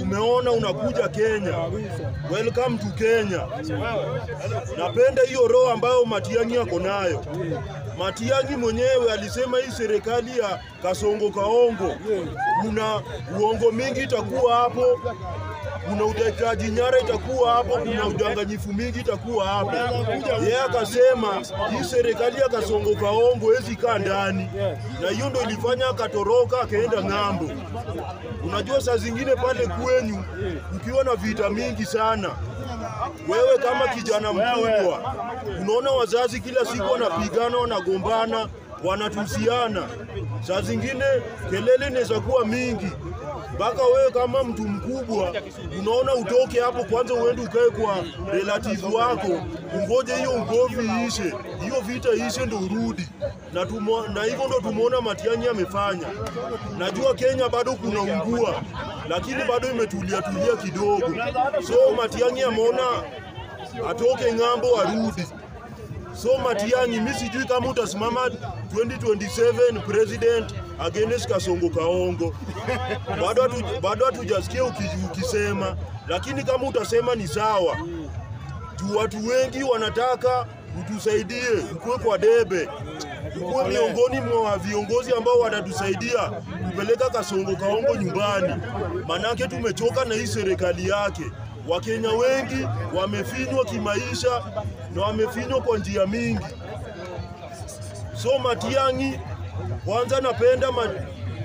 tumeona unakuja Kenya. Welcome to Kenya. Napenda hiyo roho ambayo Matiang'i ako nayo. Matiang'i mwenyewe alisema hii serikali ya Kasongo Kaongo kuna uongo mingi itakuwa hapo, kuna utekaji nyara itakuwa hapo, kuna udanganyifu mingi itakuwa hapo. Yeye akasema hii serikali ya Kasongo Kaongo hezi kaa ndani, na hiyo ndio ilifanya akatoroka akaenda ng'ambo. Unajua saa zingine pale kwenyu ukiwa na vita mingi sana, wewe kama kijana mkubwa unaona wazazi kila siku wanapigana, wanagombana, wanatusiana. Saa zingine kelele inaweza kuwa mingi, mpaka wewe kama mtu mkubwa unaona utoke hapo kwanza uende ukae kwa relative wako, ungoje hiyo ugomvi ishe, hiyo vita ishe ndio urudi. Na hivyo ndio tumeona Matiang'i amefanya. Najua Kenya bado kuna ungua, lakini bado imetulia kidogo. So Matiang'i ameona atoke ng'ambo arudi. So Matiang'i, mimi sijui kama utasimama 2027 president against Kasongo Kaongo. Bado hatujasikia ukisema, lakini kama utasema ni sawa. Watu wengi wanataka utusaidie, ukue kwa debe, ukue miongoni mwa viongozi ambao watatusaidia kupeleka Kasongo Kaongo nyumbani. Manake tumechoka na hii serikali yake. Wakenya wengi wamefinywa kimaisha na wamefinywa kwa njia mingi. So Matiang'i, kwanza napenda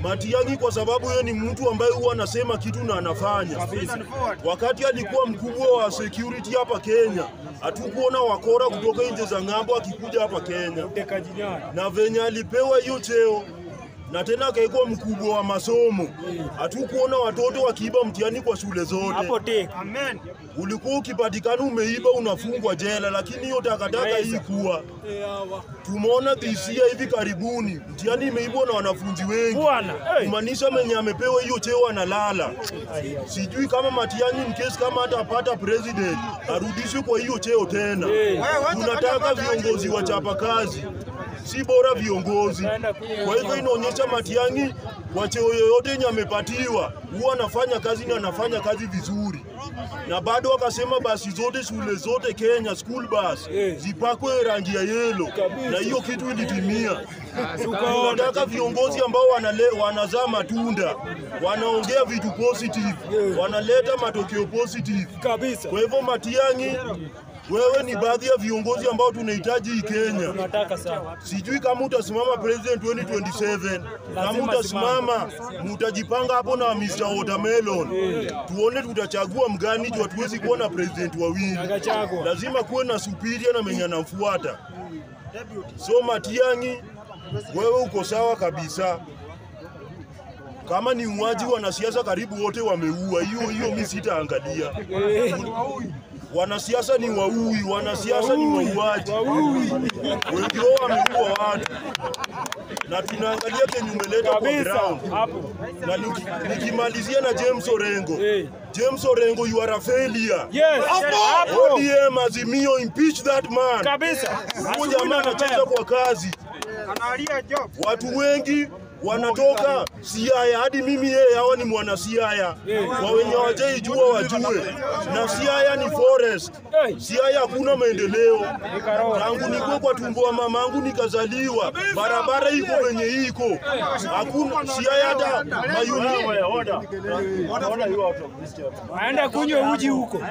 Matiang'i kwa sababu yeye ni mtu ambaye huwa anasema kitu na anafanya. Wakati alikuwa mkubwa wa security hapa Kenya, hatukuona wakora kutoka nje za ng'ambo akikuja hapa Kenya. Na venye alipewa hiyo cheo na tena akaikuwa mkubwa wa masomo, hatukuona watoto wakiiba mtihani kwa shule zote. Amen. Ulikuwa ukipatikana umeiba unafungwa jela, lakini hiyo takataka hii kuwa. Tumeona dhisia hivi karibuni mtihani imeibwa na wanafunzi wengi. Kumaanisha mwenye amepewa hiyo cheo analala. Sijui kama Matiang'i mkesi kama hatapata president arudishwe kwa hiyo cheo tena. Tunataka viongozi wachapa kazi, si bora viongozi. Kwa hivyo inaonyesha Matiang'i kwa cheo yoyote yenye amepatiwa huwa anafanya kazi na anafanya kazi vizuri. Na bado akasema basi zote shule zote Kenya school bus zipakwe rangi ya yellow, na hiyo kitu ilitimia. Tunataka viongozi ambao wanazaa matunda, wanaongea vitu positive, wanaleta matokeo positive kabisa. Kwa hivyo Matiang'i, wewe ni baadhi ya viongozi ambao tunahitaji hii Kenya. Tunataka sana. Sijui kama utasimama president 2027. Kama utasimama, mutajipanga hapo na Mr. Watermelon. Tuone tutachagua mgani, juu hatuwezi kuwa na president wawili. Lazima kuwe na superior na mwenye anamfuata. So Matiang'i, wewe uko sawa kabisa. Kama ni uwaji, wanasiasa karibu wote wameua. Hiyo mimi sitaangalia. Wanasiasa ni waui, wanasiasa ni wauaji. Wengi wao wameua watu. Na tunaangalia kenye umeleta kwa ground. Na nikimalizia na James Orengo. James Orengo, you are a failure. Yes. ODM Azimio, impeach that man. Kabisa. Huyo jamaa anacheza kwa kazi. Analia job. Watu wengi wanatoka Siaya, hadi mimi yeye hawa ni mwana Siaya. Kwa wenye hawajaijua wajue. Na Siaya ni forest. Siaya hakuna maendeleo. Tangu niko kwa tumbo wa mamangu nikazaliwa, barabara iko wenye iko. Hakuna Siaya hata aenda kunywa uji huko.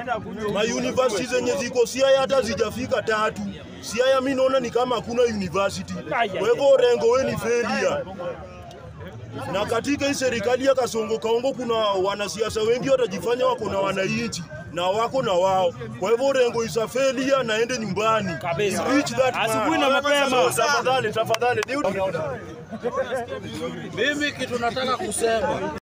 University zenye ziko Siaya hata zijafika 3. Siaya mimi naona ni kama hakuna university. Kwa hivyo Orengo, wewe ni failure. Na katika hii serikali ya Kasongo Kaongo kuna wanasiasa wengi watajifanya wako na wananchi na wako na wao. Kwa hivyo Orengo is a failure, na ende nyumbani. Asubuhi na mapema. Tafadhali. Mimi kitu nataka kusema